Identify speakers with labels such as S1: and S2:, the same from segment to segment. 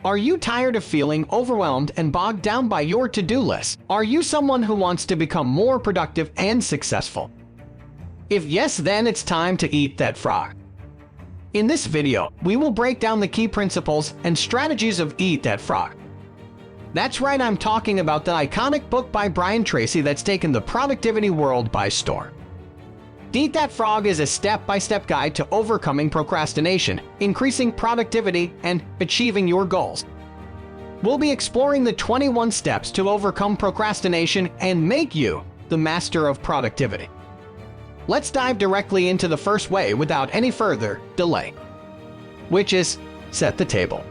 S1: Are you tired of feeling overwhelmed and bogged down by your to-do list? Are you someone who wants to become more productive and successful? If yes, then it's time to eat that frog. In this video, we will break down the key principles and strategies of Eat That Frog. That's right, I'm talking about the iconic book by Tracy that's taken the productivity world by storm. Eat That Frog is a step-by-step guide to overcoming procrastination, increasing productivity, and achieving your goals. We'll be exploring the 21 steps to overcome procrastination and make you the master of productivity. Let's dive directly into the first way without any further delay, which is set the table.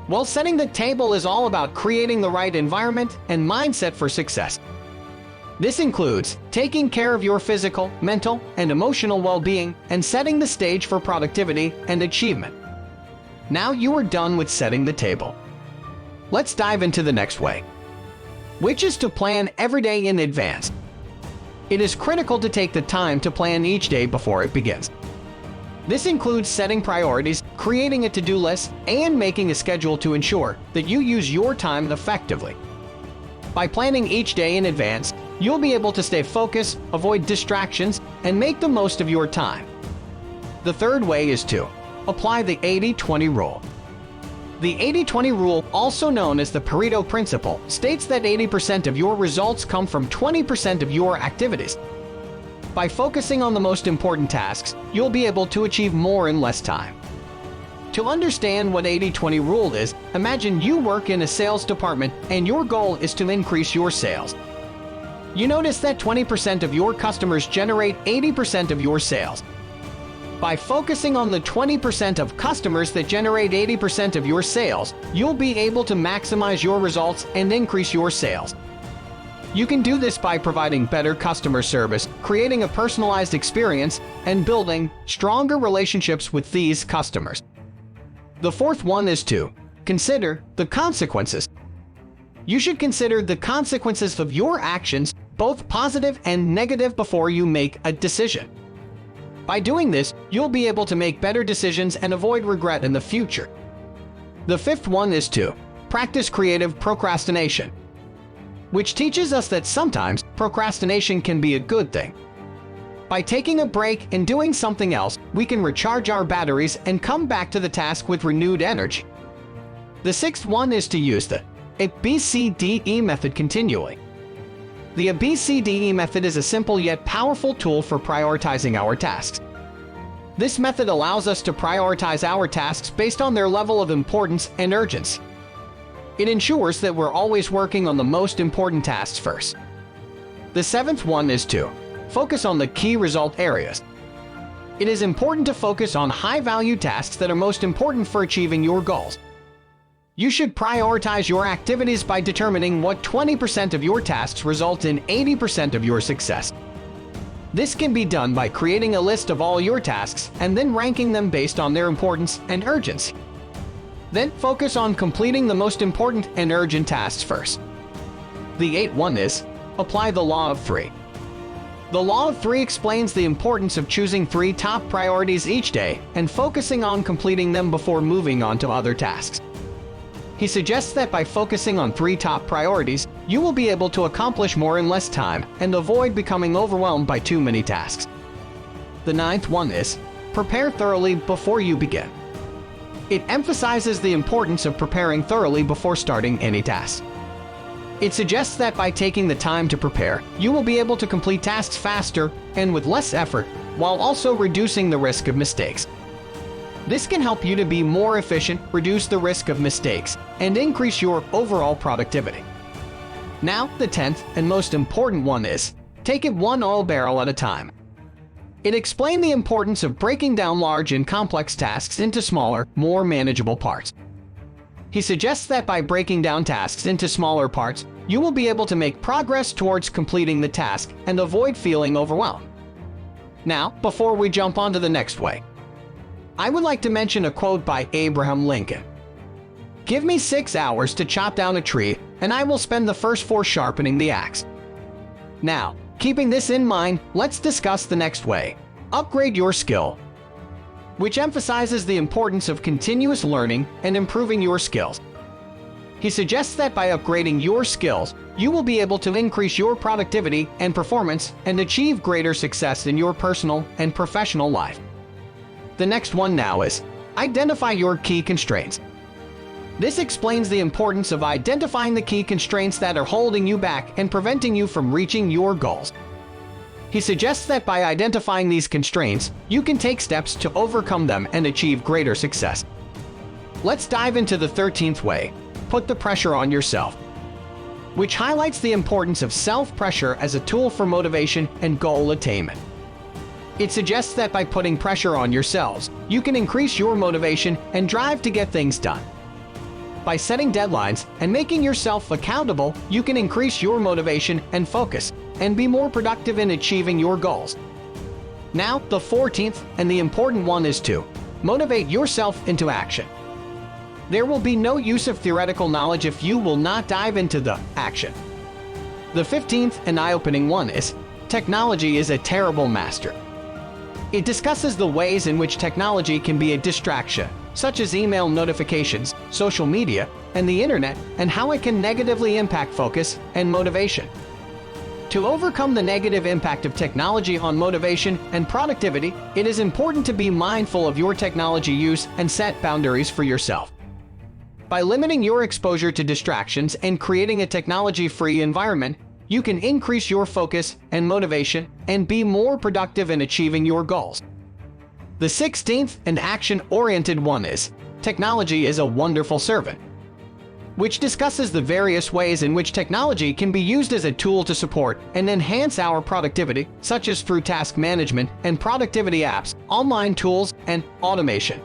S1: Well, setting the table is all about creating the right environment and mindset for success. This includes taking care of your physical, mental, and emotional well-being and setting the stage for productivity and achievement. Now you are done with setting the table. Let's dive into the next way, which is to plan every day in advance. It is critical to take the time to plan each day before it begins. This includes setting priorities, creating a to-do list, and making a schedule to ensure that you use your time effectively. By planning each day in advance, you'll be able to stay focused, avoid distractions, and make the most of your time. The third way is to apply the 80-20 rule. The 80-20 rule, also known as the Pareto principle, states that 80% of your results come from 20% of your activities. By focusing on the most important tasks, you'll be able to achieve more in less time. To understand what 80-20 rule is, imagine you work in a sales department and your goal is to increase your sales. You notice that 20% of your customers generate 80% of your sales. By focusing on the 20% of customers that generate 80% of your sales, you'll be able to maximize your results and increase your sales. You can do this by providing better customer service, creating a personalized experience, and building stronger relationships with these customers. The fourth one is to consider the consequences. You should consider the consequences of your actions, both positive and negative, before you make a decision. By doing this, you'll be able to make better decisions and avoid regret in the future. The fifth one is to practice creative procrastination, which teaches us that sometimes procrastination can be a good thing. By taking a break and doing something else, we can recharge our batteries and come back to the task with renewed energy. The sixth one is to use the ABCDE method continually. The ABCDE method is a simple yet powerful tool for prioritizing our tasks. This method allows us to prioritize our tasks based on their level of importance and urgency. It ensures that we're always working on the most important tasks first. The seventh one is to focus on the key result areas. It is important to focus on high-value tasks that are most important for achieving your goals. You should prioritize your activities by determining what 20% of your tasks result in 80% of your success. This can be done by creating a list of all your tasks and then ranking them based on their importance and urgency. Then focus on completing the most important and urgent tasks first. The eighth one is apply the law of three. The law of three explains the importance of choosing 3 top priorities each day and focusing on completing them before moving on to other tasks. He suggests that by focusing on 3 top priorities, you will be able to accomplish more in less time and avoid becoming overwhelmed by too many tasks. The ninth one is prepare thoroughly before you begin. It emphasizes the importance of preparing thoroughly before starting any task. It suggests that by taking the time to prepare, you will be able to complete tasks faster and with less effort, while also reducing the risk of mistakes. This can help you to be more efficient, reduce the risk of mistakes, and increase your overall productivity. Now, the 10th and most important one is take it one oil barrel at a time. It explains the importance of breaking down large and complex tasks into smaller, more manageable parts. He suggests that by breaking down tasks into smaller parts, you will be able to make progress towards completing the task and avoid feeling overwhelmed. Now, before we jump on to the next way, I would like to mention a quote by Abraham Lincoln. "Give me 6 hours to chop down a tree, and I will spend the first 4 sharpening the axe." Now, keeping this in mind, let's discuss the next way. Upgrade your skill. which emphasizes the importance of continuous learning and improving your skills. He suggests that by upgrading your skills, you will be able to increase your productivity and performance and achieve greater success in your personal and professional life. The next one now is identify your key constraints. This explains the importance of identifying the key constraints that are holding you back and preventing you from reaching your goals. He suggests that by identifying these constraints, you can take steps to overcome them and achieve greater success. Let's dive into the 13th way. Put the pressure on yourself, which highlights the importance of self-pressure as a tool for motivation and goal attainment. It suggests that by putting pressure on yourselves, you can increase your motivation and drive to get things done. By setting deadlines and making yourself accountable, you can increase your motivation and focus and be more productive in achieving your goals. Now, the 14th and the important one is to motivate yourself into action. There will be no use of theoretical knowledge if you will not dive into the action. The 15th and eye-opening one is technology is a terrible master. It discusses the ways in which technology can be a distraction, such as email notifications, social media, and the internet, and how it can negatively impact focus and motivation. To overcome the negative impact of technology on motivation and productivity, it is important to be mindful of your technology use and set boundaries for yourself. By limiting your exposure to distractions and creating a technology-free environment, you can increase your focus and motivation and be more productive in achieving your goals. The 16th and action-oriented one is technology is a wonderful servant, which discusses the various ways in which technology can be used as a tool to support and enhance our productivity, such as through task management and productivity apps, online tools, and automation.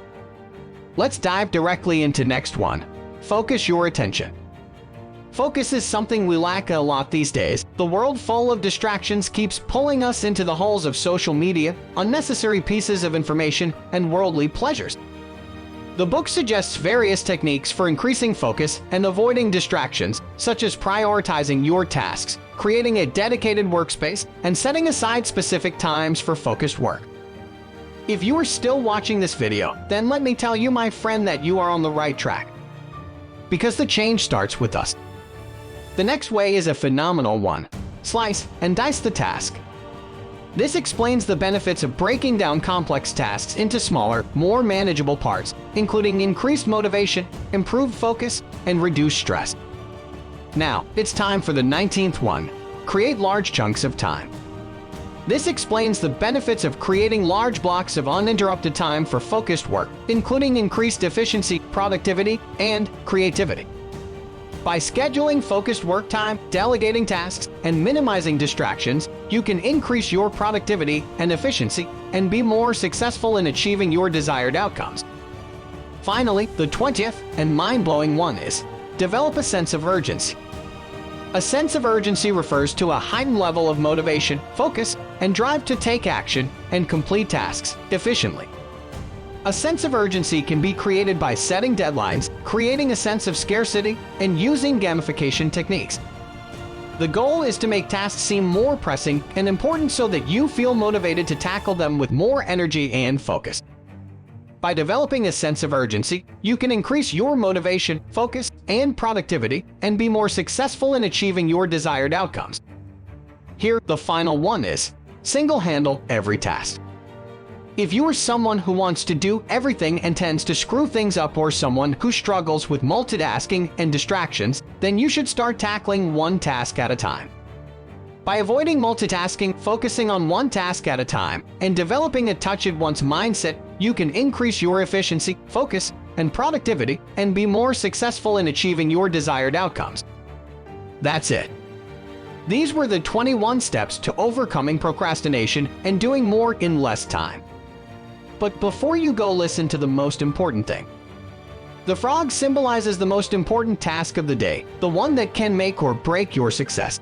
S1: Let's dive directly into next one. Focus your attention. Focus is something we lack a lot these days. The world full of distractions keeps pulling us into the holes of social media, unnecessary pieces of information, and worldly pleasures. The book suggests various techniques for increasing focus and avoiding distractions, such as prioritizing your tasks, creating a dedicated workspace, and setting aside specific times for focused work. If you are still watching this video, then let me tell you, my friend, that you are on the right track, because the change starts with us. The next way is a phenomenal one. Slice and dice the task. This explains the benefits of breaking down complex tasks into smaller, more manageable parts, including increased motivation, improved focus, and reduced stress. Now, it's time for the 19th one. Create large chunks of time. This explains the benefits of creating large blocks of uninterrupted time for focused work, including increased efficiency, productivity, and creativity. By scheduling focused work time, delegating tasks, and minimizing distractions, you can increase your productivity and efficiency and be more successful in achieving your desired outcomes. Finally, the 20th and mind-blowing one is develop a sense of urgency. A sense of urgency refers to a heightened level of motivation, focus, and drive to take action and complete tasks efficiently. A sense of urgency can be created by setting deadlines, creating a sense of scarcity, and using gamification techniques. The goal is to make tasks seem more pressing and important so that you feel motivated to tackle them with more energy and focus. By developing a sense of urgency, you can increase your motivation, focus, and productivity, and be more successful in achieving your desired outcomes. Here, the final one is single-handle every task. If you are someone who wants to do everything and tends to screw things up, or someone who struggles with multitasking and distractions, then you should start tackling one task at a time. By avoiding multitasking, focusing on one task at a time, and developing a touch-at-once mindset, you can increase your efficiency, focus, and productivity, and be more successful in achieving your desired outcomes. That's it. These were the 21 steps to overcoming procrastination and doing more in less time. But before you go, listen to the most important thing. The frog symbolizes the most important task of the day, the one that can make or break your success.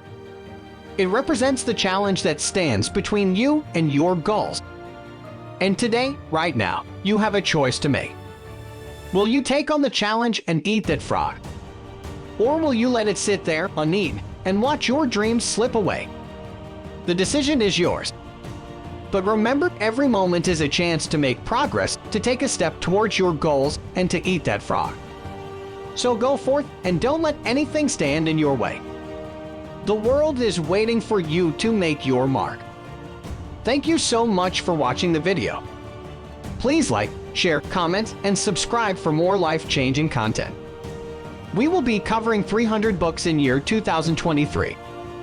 S1: It represents the challenge that stands between you and your goals. And today, right now, you have a choice to make. Will you take on the challenge and eat that frog? Or will you let it sit there uneaten and watch your dreams slip away? The decision is yours. But remember, every moment is a chance to make progress, to take a step towards your goals and to eat that frog. So go forth and don't let anything stand in your way. The world is waiting for you to make your mark. Thank you so much for watching the video. Please like, share, comment, and subscribe for more life-changing content. We will be covering 300 books in year 2023.